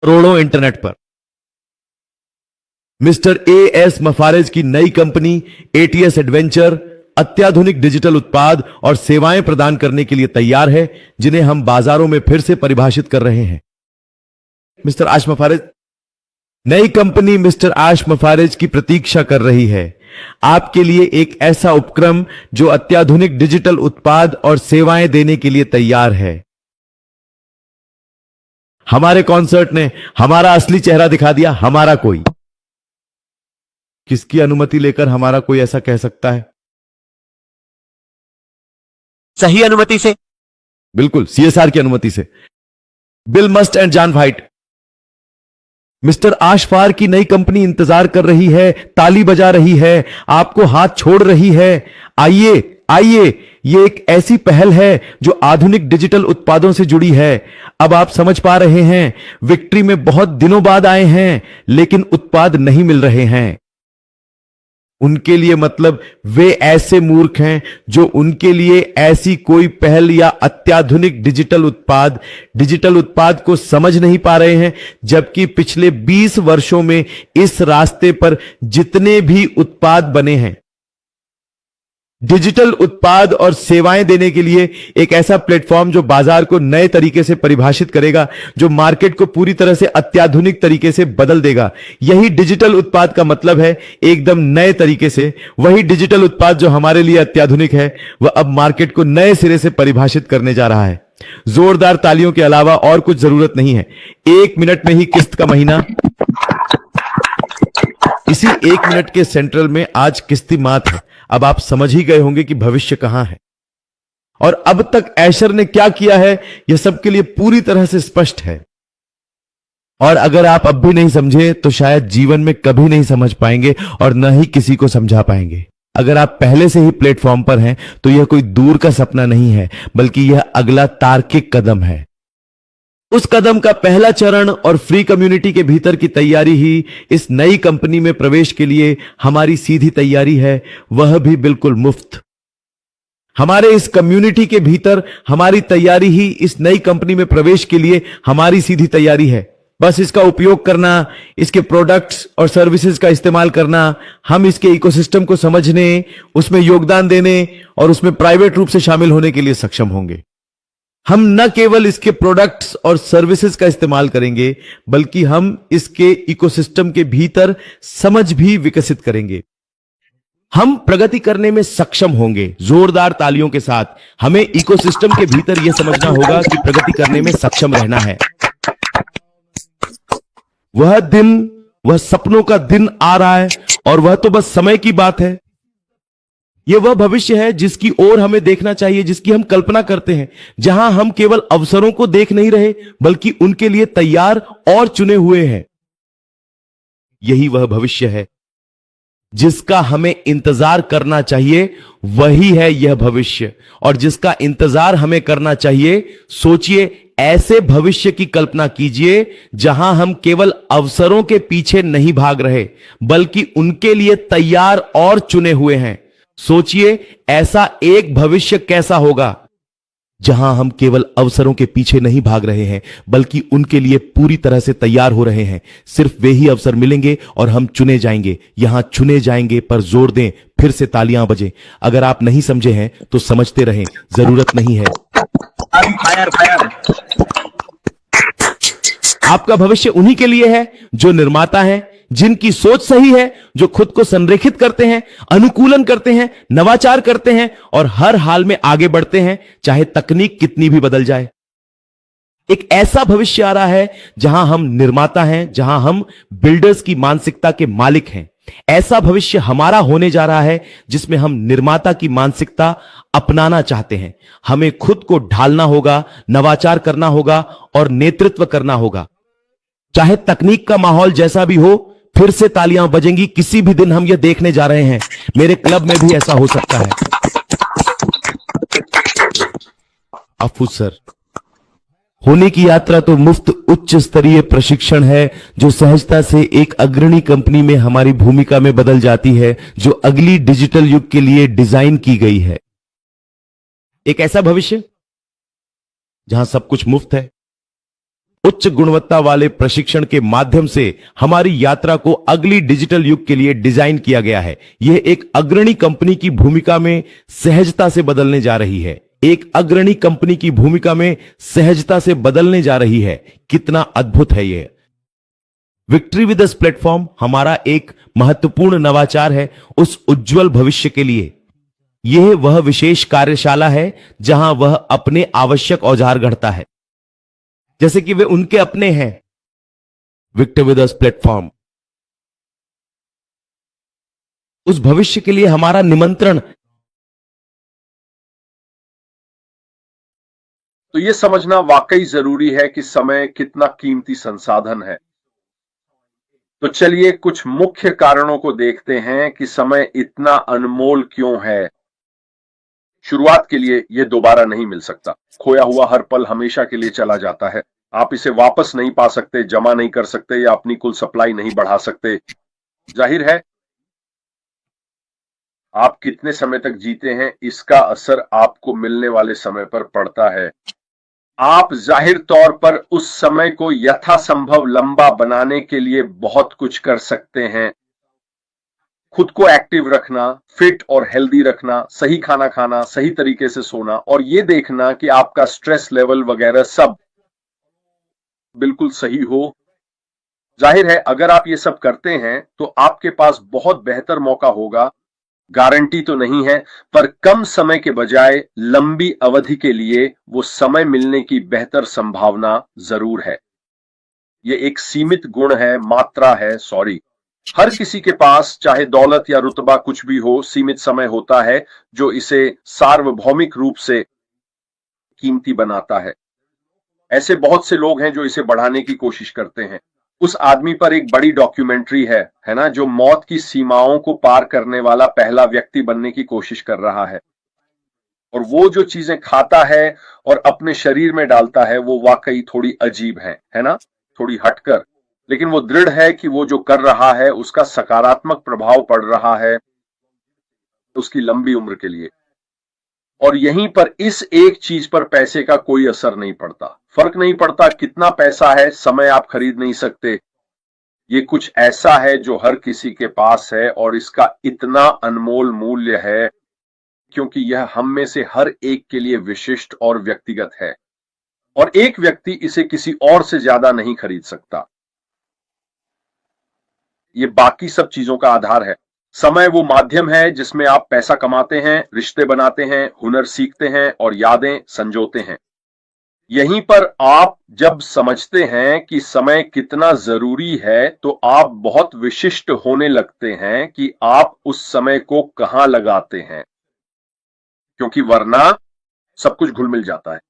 करोड़ों इंटरनेट पर। Mister as मफारेज की नई कंपनी एटीएस एडवेंचर अत्याधुनिक डिजिटल उत्पाद और सेवाएं प्रदान करने के लिए तैयार है, जिन्हें हम बाजारों में फिर से परिभाषित कर रहे हैं। मिस्टर आश मफारेज, नई कंपनी मिस्टर आश मफारेज की प्रतीक्षा कर रही है आपके लिए एक ऐसा उपक्रम जो अत्याधुनिक डिजिटल उत्पाद और सेवाएं देने के लिए तैयार है। हमारे कॉन्सर्ट ने हमारा असली चेहरा दिखा दिया। हमारा कोई, किसकी अनुमति लेकर हमारा कोई ऐसा कह सकता है? सही अनुमति से। बिल्कुल, सीएसआर की अनुमति से। Bill Must and John White. Mister आशफार की नई कंपनी इंतजार कर रही है, ताली बजा रही है, आपको हाथ छोड़ रही है। आइए आइए, यह एक ऐसी पहल है जो आधुनिक डिजिटल उत्पादों से जुड़ी है। अब आप समझ पा रहे हैं, विक्ट्री में बहुत दिनों बाद आए हैं, लेकिन उत्पाद नहीं मिल रहे हैं। उनके लिए मतलब वे ऐसे मूर्ख हैं जो उनके लिए ऐसी कोई पहल या अत्याधुनिक डिजिटल उत्पाद को समझ नहीं पा रहे हैं, जबकि पिछले 20 वर्षों में इस रास्ते पर जितने भी उत्पाद बने हैं, डिजिटल उत्पाद और सेवाएं देने के लिए एक ऐसा प्लेटफॉर्म जो बाजार को नए तरीके से परिभाषित करेगा, जो मार्केट को पूरी तरह से अत्याधुनिक तरीके से बदल देगा। यही डिजिटल उत्पाद का मतलब है, एकदम नए तरीके से। वही डिजिटल उत्पाद जो हमारे लिए अत्याधुनिक है, वह अब मार्केट को नए सिरे से परिभाषित करने जा रहा है। जोरदार तालियों के अलावा और कुछ जरूरत नहीं है। 1 मिनट में ही किस्त का महीना। इसी 1 मिनट के सेंट्रल में आज किस्ती मात है। अब आप समझ ही गए होंगे कि भविष्य कहां है और अब तक ऐशर ने क्या किया है, यह सबके लिए पूरी तरह से स्पष्ट है। और अगर आप अब भी नहीं समझे तो शायद जीवन में कभी नहीं समझ पाएंगे और न ही किसी को समझा पाएंगे। अगर आप पहले से ही प्लेटफॉर्म पर हैं तो यह कोई दूर का सपना नहीं है, बल्कि यह अगला तार्किक कदम है। उस कदम का पहला चरण और फ्री कम्युनिटी के भीतर की तैयारी ही इस नई कंपनी में प्रवेश के लिए हमारी सीधी तैयारी है, वह भी बिल्कुल मुफ्त। हमारे इस कम्युनिटी के भीतर हमारी तैयारी ही इस नई कंपनी में प्रवेश के लिए हमारी सीधी तैयारी है। बस इसका उपयोग करना, इसके प्रोडक्ट्स और सर्विसेज का इस्तेमाल करना, हम इसके इकोसिस्टम को समझने, उसमें योगदान देने और उसमें प्राइवेट रूप से शामिल होने के लिए सक्षम होंगे। हम न केवल इसके प्रोडक्ट्स और सर्विसेज का इस्तेमाल करेंगे, बल्कि हम इसके इकोसिस्टम के भीतर समझ भी विकसित करेंगे। हम प्रगति करने में सक्षम होंगे। जोरदार तालियों के साथ हमें इकोसिस्टम के भीतर यह समझना होगा कि प्रगति करने में सक्षम रहना है। वह दिन, वह सपनों का दिन आ रहा है और वह तो बस समय की बात है। यह वह भविष्य है जिसकी ओर हमें देखना चाहिए, जिसकी हम कल्पना करते हैं, जहां हम केवल अवसरों को देख नहीं रहे, बल्कि उनके लिए तैयार और चुने हुए हैं। यही वह भविष्य है जिसका हमें इंतजार करना चाहिए। वही है यह भविष्य, और जिसका इंतजार हमें करना चाहिए। सोचिए, ऐसे भविष्य की कल्पना कीजिए जहां हम केवल अवसरों के पीछे नहीं भाग रहे, बल्कि उनके लिए तैयार और चुने हुए हैं। सोचिए, ऐसा एक भविष्य कैसा होगा जहां हम केवल अवसरों के पीछे नहीं भाग रहे हैं, बल्कि उनके लिए पूरी तरह से तैयार हो रहे हैं। सिर्फ वे ही अवसर मिलेंगे और हम चुने जाएंगे। यहां चुने जाएंगे पर जोर दें, फिर से तालियां बजें। अगर आप नहीं समझे हैं तो समझते रहें, जरूरत नहीं है। आपका भविष्य उन्हीं के लिए है जो निर्माता हैं, जिनकी सोच सही है, जो खुद को संरेखित करते हैं, अनुकूलन करते हैं, नवाचार करते हैं और हर हाल में आगे बढ़ते हैं, चाहे तकनीक कितनी भी बदल जाए। एक ऐसा भविष्य आ रहा है जहां हम निर्माता हैं, जहां हम बिल्डर्स की मानसिकता के मालिक हैं। ऐसा भविष्य हमारा होने जा रहा है जिसमें हम निर्माता की मानसिकता अपनाना चाहते हैं। हमें खुद को ढालना होगा, नवाचार करना होगा और नेतृत्व करना होगा। चाहे तकनीक का माहौल जैसा भी हो, फिर से तालियां बजेंगी। किसी भी दिन हम यह देखने जा रहे हैं। मेरे क्लब में भी ऐसा हो सकता है। अफू सर, होने की यात्रा तो मुफ्त उच्च स्तरीय प्रशिक्षण है जो सहजता से एक अग्रणी कंपनी में हमारी भूमिका में बदल जाती है, जो अगली डिजिटल युग के लिए डिजाइन की गई है। एक ऐसा भविष्य जहां सब कुछ मुफ्त है, उच्च गुणवत्ता वाले प्रशिक्षण के माध्यम से हमारी यात्रा को अगली डिजिटल युग के लिए डिजाइन किया गया है। यह एक अग्रणी कंपनी की भूमिका में सहजता से बदलने जा रही है। एक अग्रणी कंपनी की भूमिका में सहजता से बदलने जा रही है। कितना अद्भुत है यह। विक्ट्री विद अस प्लेटफॉर्म हमारा एक महत्वपूर्ण नवाचार है उस उज्जवल भविष्य के लिए। यह वह विशेष कार्यशाला है जहां वह अपने आवश्यक औजार गढ़ता है, जैसे कि वे उनके अपने हैं। विक्ट्री विद अस प्लेटफॉर्म उस भविष्य के लिए हमारा निमंत्रण। तो ये समझना वाकई जरूरी है कि समय कितना कीमती संसाधन है। तो चलिए कुछ मुख्य कारणों को देखते हैं कि समय इतना अनमोल क्यों है। शुरुआत के लिए यह दोबारा नहीं मिल सकता। खोया हुआ हर पल हमेशा के लिए चला जाता है। आप इसे वापस नहीं पा सकते, जमा नहीं कर सकते या अपनी कुल सप्लाई नहीं बढ़ा सकते। जाहिर है आप कितने समय तक जीते हैं इसका असर आपको मिलने वाले समय पर पड़ता है। आप जाहिर तौर पर उस समय को यथासंभव लंबा बनाने के लिए बहुत कुछ कर सकते हैं। खुद को एक्टिव रखना, फिट और हेल्दी रखना, सही खाना खाना, सही तरीके से सोना और ये देखना कि आपका स्ट्रेस लेवल वगैरह सब बिल्कुल सही हो। जाहिर है अगर आप ये सब करते हैं तो आपके पास बहुत बेहतर मौका होगा। गारंटी तो नहीं है, पर कम समय के बजाय लंबी अवधि के लिए वो समय मिलने की बेहतर संभावना जरूर है। ये एक सीमित गुण है, मात्रा है, सॉरी। हर किसी के पास चाहे दौलत या रुतबा कुछ भी हो, सीमित समय होता है जो इसे सार्वभौमिक रूप से कीमती बनाता है। ऐसे बहुत से लोग हैं जो इसे बढ़ाने की कोशिश करते हैं। उस आदमी पर एक बड़ी डॉक्यूमेंट्री है ना, जो मौत की सीमाओं को पार करने वाला पहला व्यक्ति बनने की कोशिश कर रहा है। और वो जो चीजें खाता है और अपने शरीर में डालता है वो वाकई थोड़ी अजीब है ना, थोड़ी हटकर। लेकिन वो दृढ़ है कि वो जो कर रहा है उसका सकारात्मक प्रभाव पड़ रहा है उसकी लंबी उम्र के लिए। और यहीं पर इस एक चीज पर पैसे का कोई असर नहीं पड़ता। फर्क नहीं पड़ता कितना पैसा है, समय आप खरीद नहीं सकते। ये कुछ ऐसा है जो हर किसी के पास है और इसका इतना अनमोल मूल्य है क्योंकि यह हम में से हर एक के लिए विशिष्ट और व्यक्तिगत है और एक व्यक्ति इसे किसी और से ज्यादा नहीं खरीद सकता। ये बाकी सब चीजों का आधार है। समय वो माध्यम है जिसमें आप पैसा कमाते हैं, रिश्ते बनाते हैं, हुनर सीखते हैं और यादें संजोते हैं। यहीं पर आप जब समझते हैं कि समय कितना जरूरी है तो आप बहुत विशिष्ट होने लगते हैं कि आप उस समय को कहां लगाते हैं, क्योंकि वरना सब कुछ घुल मिल जाता है।